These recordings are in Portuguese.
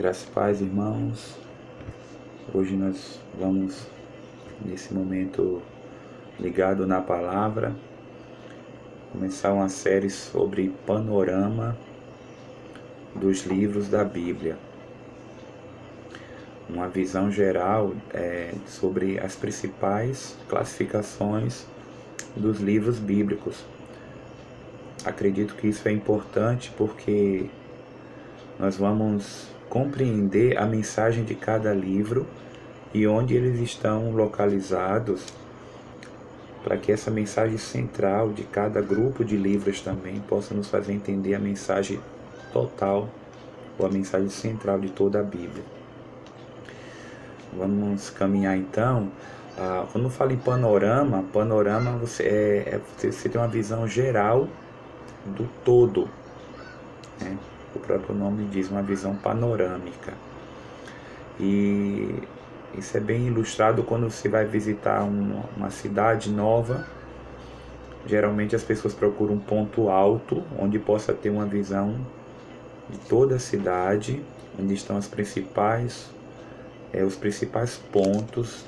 Graças e paz, irmãos. Hoje nós vamos, nesse momento ligado na palavra, começar uma série sobre panorama dos livros da Bíblia. Uma visão geral sobre as principais classificações dos livros bíblicos. Acredito que isso é importante porque nós vamos compreender a mensagem de cada livro e onde eles estão localizados, para que essa mensagem central de cada grupo de livros também possa nos fazer entender a mensagem total ou a mensagem central de toda a Bíblia. Vamos caminhar então. Quando falo em panorama você tem uma visão geral do todo, né? O próprio nome diz, uma visão panorâmica. E isso é bem ilustrado quando você vai visitar uma cidade nova. Geralmente as pessoas procuram um ponto alto, onde possa ter uma visão de toda a cidade, onde estão os principais pontos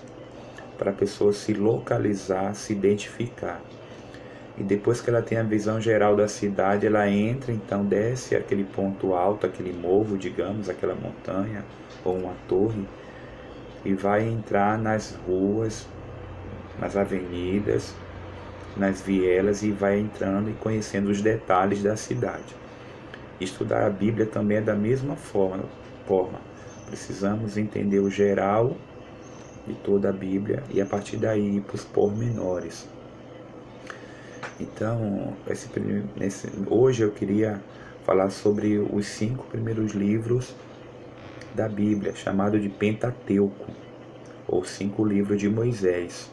para a pessoa se localizar, se identificar. E depois que ela tem a visão geral da cidade, ela entra, então desce aquele ponto alto, aquele morro, digamos, aquela montanha ou uma torre, e vai entrar nas ruas, nas avenidas, nas vielas, e vai entrando e conhecendo os detalhes da cidade. Estudar a Bíblia também é da mesma forma. Precisamos entender o geral de toda a Bíblia e a partir daí ir para os pormenores. Então, hoje eu queria falar sobre os 5 primeiros livros da Bíblia, chamado de Pentateuco, ou 5 livros de Moisés.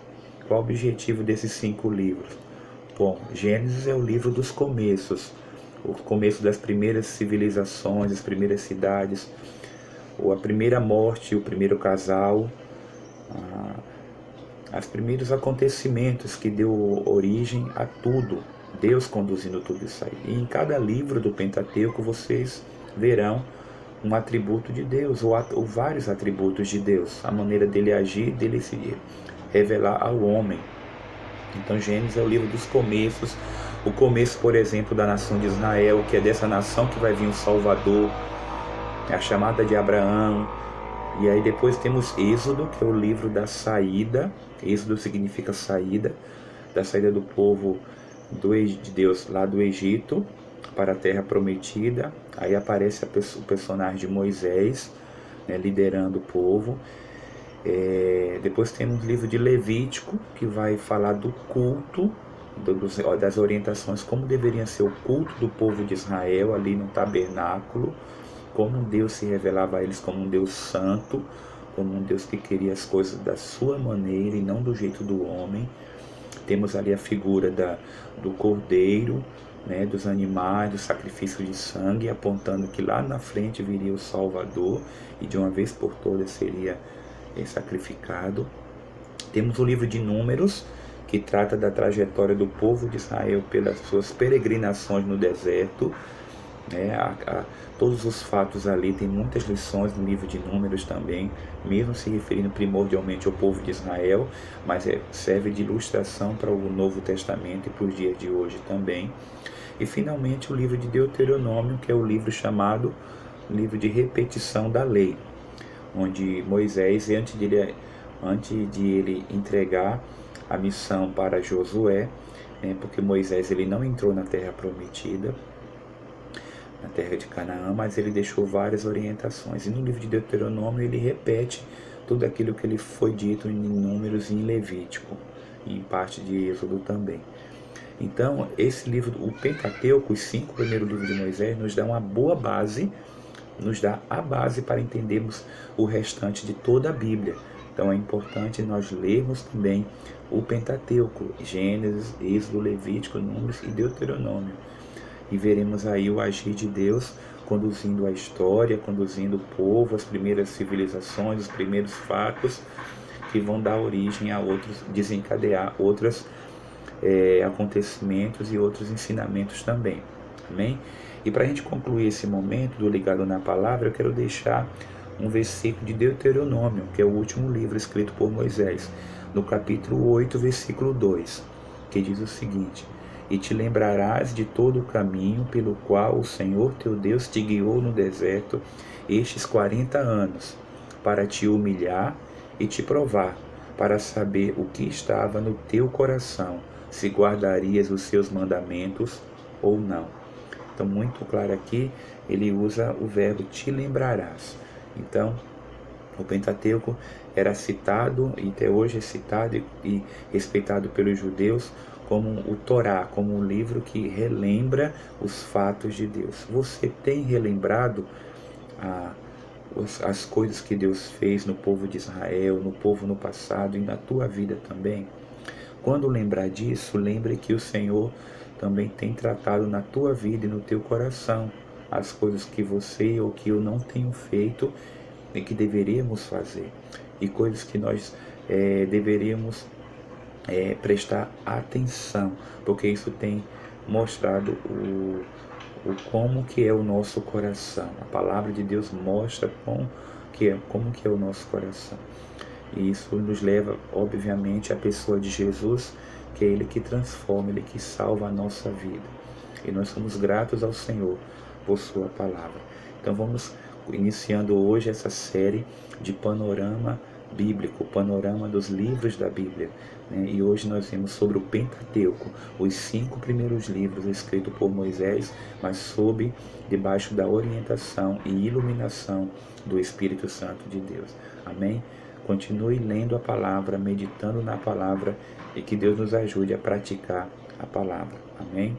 Qual o objetivo desses 5 livros? Bom, Gênesis é o livro dos começos, o começo das primeiras civilizações, das primeiras cidades, ou a primeira morte, o primeiro casal, os primeiros acontecimentos que deu origem a tudo, Deus conduzindo tudo isso aí. E em cada livro do Pentateuco vocês verão um atributo de Deus, ou vários atributos de Deus, a maneira dele agir, dele se revelar ao homem. Então Gênesis é o livro dos começos, o começo, por exemplo, da nação de Israel, que é dessa nação que vai vir o Salvador, a chamada de Abraão. E aí depois temos Êxodo, que é o livro da saída. Êxodo significa saída, da saída do povo de Deus lá do Egito para a terra prometida. Aí aparece o personagem de Moisés, né, liderando o povo. Depois temos o livro de Levítico, que vai falar do culto, das orientações, como deveria ser o culto do povo de Israel ali no tabernáculo, como Deus se revelava a eles como um Deus santo, como um Deus que queria as coisas da sua maneira e não do jeito do homem. Temos ali a figura do cordeiro, né, dos animais, do sacrifício de sangue, apontando que lá na frente viria o Salvador e de uma vez por todas seria sacrificado. Temos o livro de Números, que trata da trajetória do povo de Israel pelas suas peregrinações no deserto. Todos os fatos ali, tem muitas lições no livro de Números também, mesmo se referindo primordialmente ao povo de Israel, mas serve de ilustração para o Novo Testamento e para os dias de hoje também. E finalmente o livro de Deuteronômio, que é o livro chamado livro de repetição da lei, onde Moisés, antes de ele entregar a missão para Josué, porque Moisés ele não entrou na terra prometida, na terra de Canaã, mas ele deixou várias orientações. E no livro de Deuteronômio ele repete tudo aquilo que ele foi dito em Números e em Levítico, e em parte de Êxodo também. Então, esse livro, o Pentateuco, os 5 primeiros livros de Moisés, nos dá uma boa base, nos dá a base para entendermos o restante de toda a Bíblia. Então é importante nós lermos também o Pentateuco, Gênesis, Êxodo, Levítico, Números e Deuteronômio. E veremos aí o agir de Deus conduzindo a história, conduzindo o povo, as primeiras civilizações, os primeiros fatos que vão dar origem a outros, desencadear outros acontecimentos e outros ensinamentos também. Amém? E para a gente concluir esse momento do Ligado na Palavra, eu quero deixar um versículo de Deuteronômio, que é o último livro escrito por Moisés, no capítulo 8, versículo 2, que diz o seguinte: E te lembrarás de todo o caminho pelo qual o Senhor teu Deus te guiou no deserto estes 40 anos, para te humilhar e te provar, para saber o que estava no teu coração, se guardarias os seus mandamentos ou não. Então, muito claro aqui, ele usa o verbo te lembrarás. Então, o Pentateuco era citado, e até hoje é citado e respeitado pelos judeus, como o Torá, como um livro que relembra os fatos de Deus. Você tem relembrado as coisas que Deus fez no povo de Israel, no povo no passado e na tua vida também? Quando lembrar disso, lembre que o Senhor também tem tratado na tua vida e no teu coração as coisas que você ou que eu não tenho feito e que deveríamos fazer, e coisas que nós deveríamos prestar atenção, porque isso tem mostrado o como que é o nosso coração. A palavra de Deus mostra como que é o nosso coração. E isso nos leva, obviamente, à pessoa de Jesus, que é Ele que transforma, Ele que salva a nossa vida. E nós somos gratos ao Senhor por Sua palavra. Então vamos iniciando hoje essa série de panorama bíblico, panorama dos livros da Bíblia, né? E hoje nós vimos sobre o Pentateuco, os 5 primeiros livros escritos por Moisés, mas debaixo da orientação e iluminação do Espírito Santo de Deus. Amém? Continue lendo a palavra, meditando na palavra, e que Deus nos ajude a praticar a palavra. Amém?